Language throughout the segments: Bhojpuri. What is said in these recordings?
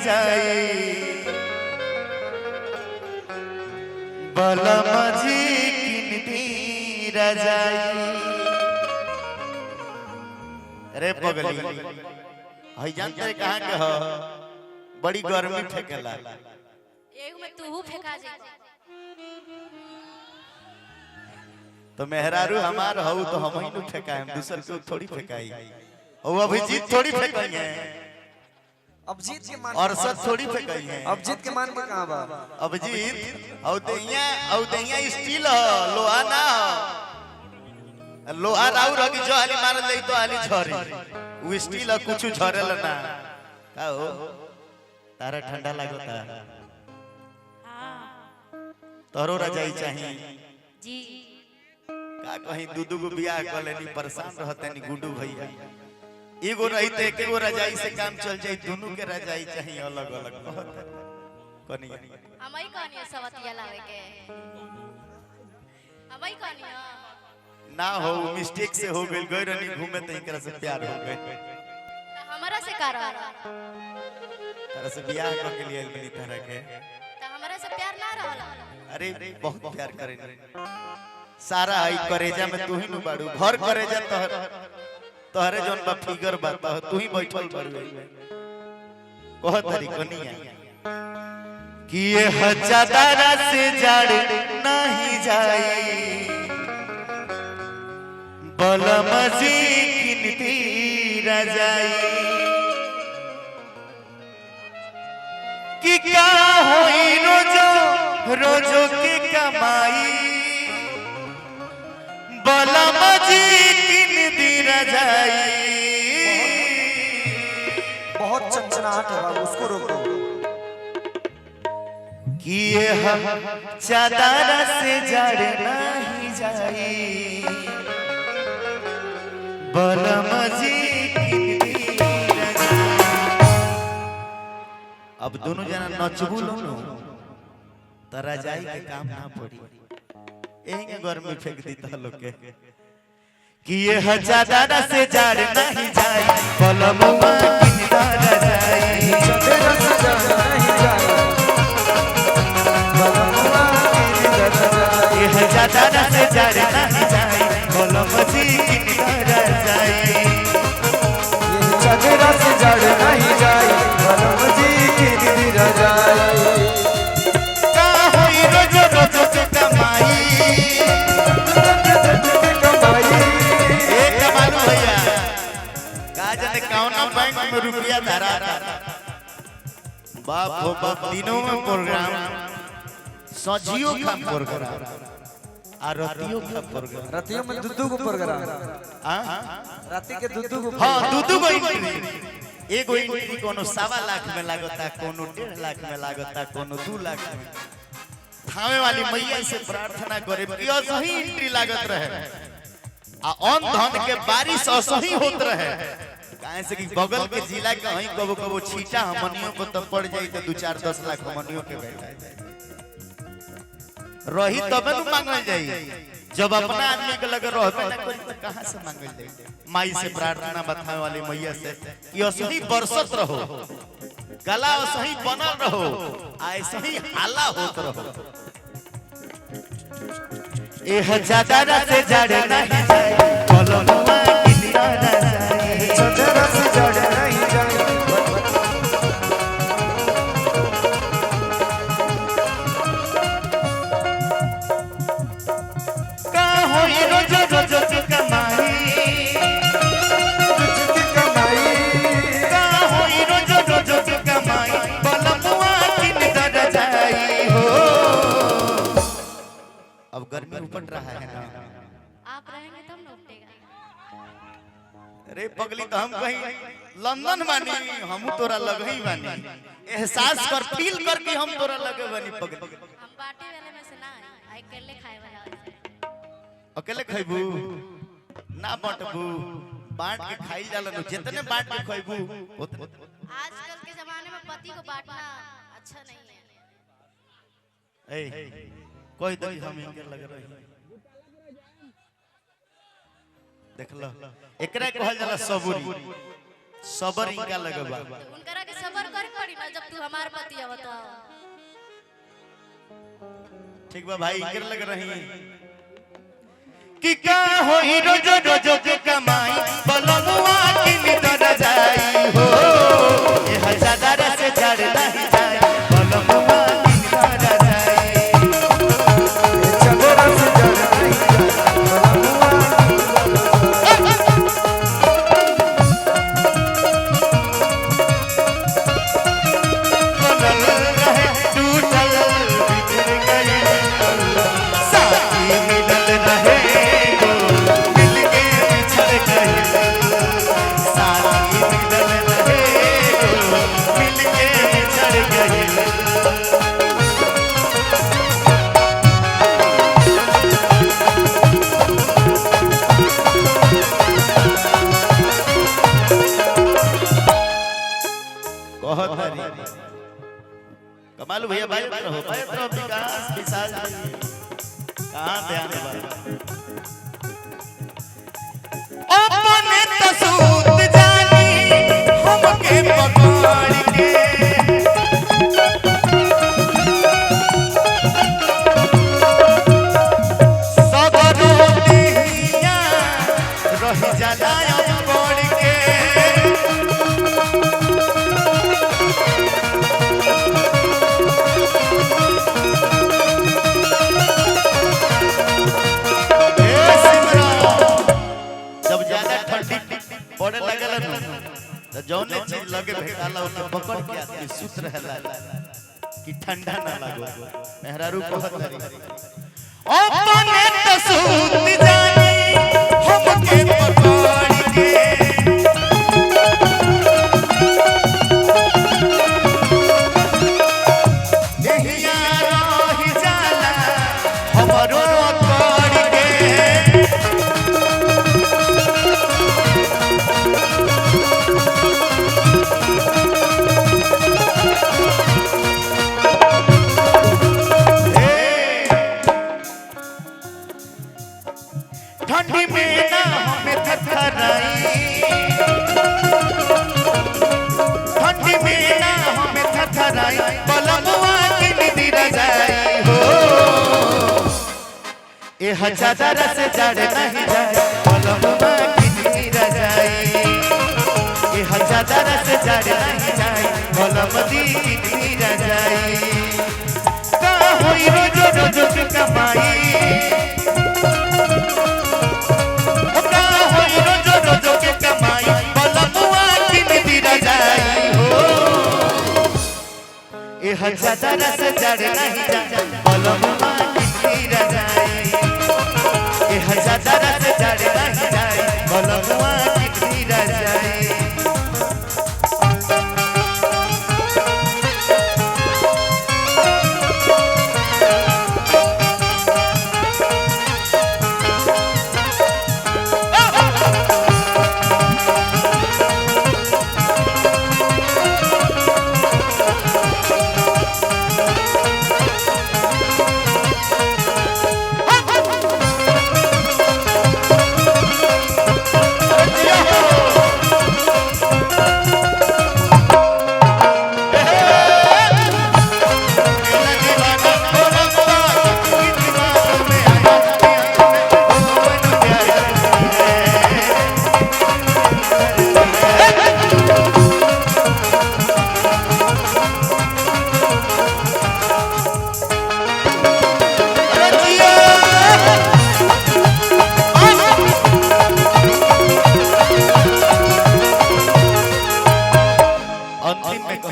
जाई बलमजी किनती रजाई। अरे पगली हई जानते कहाँ के हो बड़ी गर्मी फेंकेला एगो में तू फेंका जा तो मेहरारू हमार हो तो हम ही नु फेंकाएं दूसर को थोड़ी फेंकाई ओ अभी जीत थोड़ी फेंकाएंगे अब जीत के मान और सब थोड़ी फेंकाएंगे अब जीत के मान में कहां बा अब जीत औ दैया स्टील हो लोहा ना लोहा राउ रगी जो हाली मार ले तो हाली झरी वो स्टील कुछ झरेल ना का हो तारा ठंडा लागता हां तोरो रजाई चाहिए जी का कहीं दूदू को बियाह कर लेनी परेशान रहते नहीं गुड्डू भैया एगो रहते एगो रजाई से काम चल जाए दोनों के रजाई चाहिए अलग अलग कनी हमई कहनी सवतिया लावे के हमई कहनी ना हो मिस्टेक से हो गइल गई रनी घूमे त एकरा से प्यार हो गइल हमरा से कर तरह से बियाह कर के लिए मिली तरह के त हमरा से प्यार ना रहल अरे बहुत प्यार करे सारा आई करेजा में तू ही नु बाड़ू घर करेजा तोहरे जोन बा फिगर बात तू ही बैठल बाड़ू कह तरी कनिया कि ये हजारा से जड़ नहीं जाई बलमजी किनती रजाई कि क्या होई रोजो रोजो की कमाई बलमजी किनती रजाई। बहुत चंचनाहट है बाबू उसको रोक दो कि ये हम चादर से जड़ नहीं जाई बलमजी किनती रजाई। अब दोनों जना नचबू लो त रजाई के काम ना पड़ी एंगे गर्मी फेंक दी त लोग के कि ये हजारा से जड़ नहीं जाई बलमवा किनता रजाई तेरा सजा नहीं जाए बलमवा किनता रजाई ये हजारा से जड़ नहीं जाई बलमजी किनता रजाई ये तेरा सजा नहीं जाए बलमजी किनता रजाई का होई रोज रोज के कमाई ए कमालू भैया का जाने कौन बैंक में रुपया धरा बाप हो बाप दिनों में प्रोग्राम सजियो का प्रोग्राम आ रतियों का प्रोग्राम रतियों में दुद्दू को प्रोग्राम हां राती के दुद्दू को हां दूधू को एंट्री एगो एंट्री कोनो 1.25 लाख में लागता कोनो 1.5 लाख में लागता कोनो 2 लाख में थावे वाली मैया से प्रार्थना करे कि असही एंट्री लागत रहे आ अन धन के बारिश असही होत रहे काहे से कि बगल के जिला के हई कबो कबो छीटा हमनियों को तो पड़ जाई तो 2-4-10 लाख हमनियों के बैठा रही तबे न मांगल जाई जब अपना आदमी के लगे रहबे ना कोई तो कहां से मांगल जाई माई से प्रार्थना बतावे वाली मैया से कि असही बरसत रहो गला असही बनल रहो ऐसे ही हाला होत रहो ए हजारा से जड़ नहीं जाए बलमवा किनता रजाई तेरा सजा नहीं जाए का होई रोज रोज की कमाई की कमाई का होई रोज रोज की कमाई बलमवा किनता रजाई हो। अब गर्मी उपट रहा है ना आप रहेंगे तब न उपटेगा अरे पगली तो हम कहीं लंदन बानी हम तोरा लग ही बानी एहसास कर फील कर कि हम तोरा लगे बानी पगली हम बाटे वाले में से ना आई अकेले खाए वाला अकेले खइबू ना बटबू बांट के खाई जाला न जितने बांट के खइबू आजकल के जमाने में पति को बांटना अच्छा नहीं है ए कोई तो हम इनके लग रही देख लो एकरा कहल जाला सबूरी सबर इनका लगबा उनकरा के सबर कर पड़ी ना जब तू हमार पति आवत हो। ठीक बा भाई कर लग रही कि का होई रोज रोज के कमाई बलमुआ की निदर जाई हो ये हजार से चढ़ नहीं जाए बलमुआ की निदर जाई चदरा से जड़ नहीं जाए बनल रहे टूटल बिखर गई साथी मिलल रहे गो मिल के बिछड़ गई साथी मिलल रहे गो मिल के बिछड़ गई बहुत हरी कमाल भैया भाई रहो विकास विशाल कहाँ ध्यान अपने तो सूत जानी हमके पकड़ के सगरो दिहिया रह जाला पड़ के जब ज्यादा ठंडी पड़े लगल न त जौने चीज लगे भेटाला ओके पकड़ के आदमी सुत रहला कि ठंडा ना लागो मेहरारू कहत हरी अपने तो सूत जानी हमके पकड़ के देहिया रही जाला हमरो पकड़ के ठंडी में ना हमें थरथराई ठंडी में ना हमें थरथराई बलमुआ की निदिर जाई हो ए हजार से जड़ नहीं जाए बलमुआ की निदिर जाई ए हजार से जड़ नहीं जाए बलमदी की निदिर जाई का होई रोज रोज के कमाई हजार से जड़ नहीं जाए बलमुआ की निदिर जाई ए हजार से जड़ नहीं जाए बलमुआ की निदिर जाई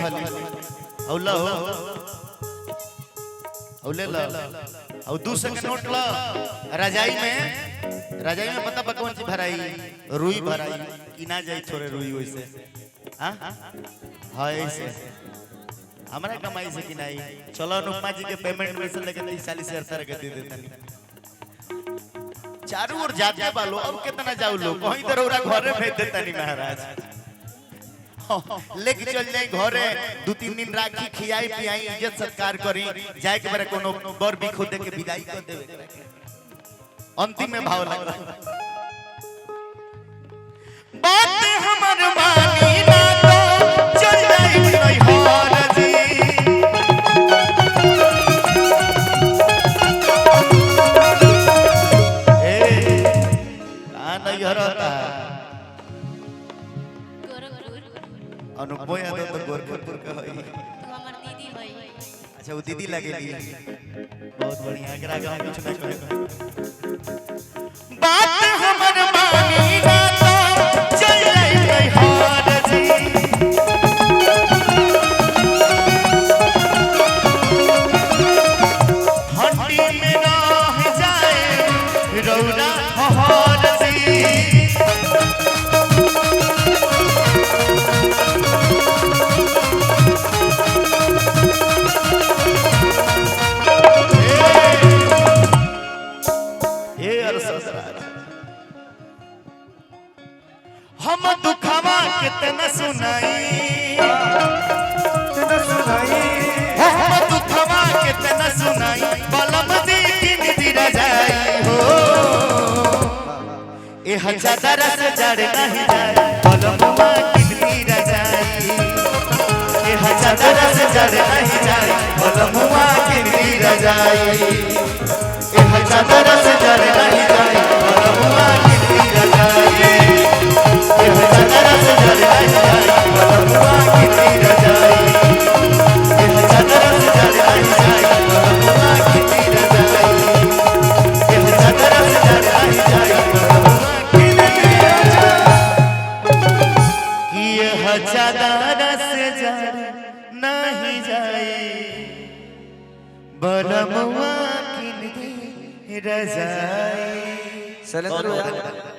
औला हो औले ला और 200 के नोट ला रजाई में पता पकवान ची भराई रुई भराई कि ना जाई थोड़े रुई वैसे हां हां ऐसे हमरा कमाई से कि नहीं चलो अनुपमा जी के पेमेंट में से लेके 30-40 हजार के दे देता चारों ओर जाते बालो अब कितना जाऊ लो कहीं तो रौरा घरे भेज देता नहीं महाराज लेके चल जाई घरे 2-3 दिन राखी खियाई पियाई इज्जत सत्कार करी जाए के बारे कोनो बर भी खुद के विदाई कर देवे अंतिम में भाव लगा बात हमर मानी ना तो चल जाई बरखपुर का है तू हमर दीदी होई। अच्छा वो दीदी लगेली बहुत बढ़िया एकरा गांव कुछ ना कहे बात हमर मानी ना तो चल आई हार जी हंडी में रह जाए रौना हार जी हम दुखवा कितना सुनाई तेरा सुनाई हम दुखवा कितना सुनाई बलम दी किन दिरा जाई हो ए हजार से जड़ नहीं जाए बलमवा किन दिरा जाई ए हजार से जड़ नहीं जाए बलमवा किन दिरा जाई ए हजार से जड़ नहीं जाए बलमवा किन दिरा जाई नहीं जाए बलमुआ किन रजाई शैलेंद्र भैया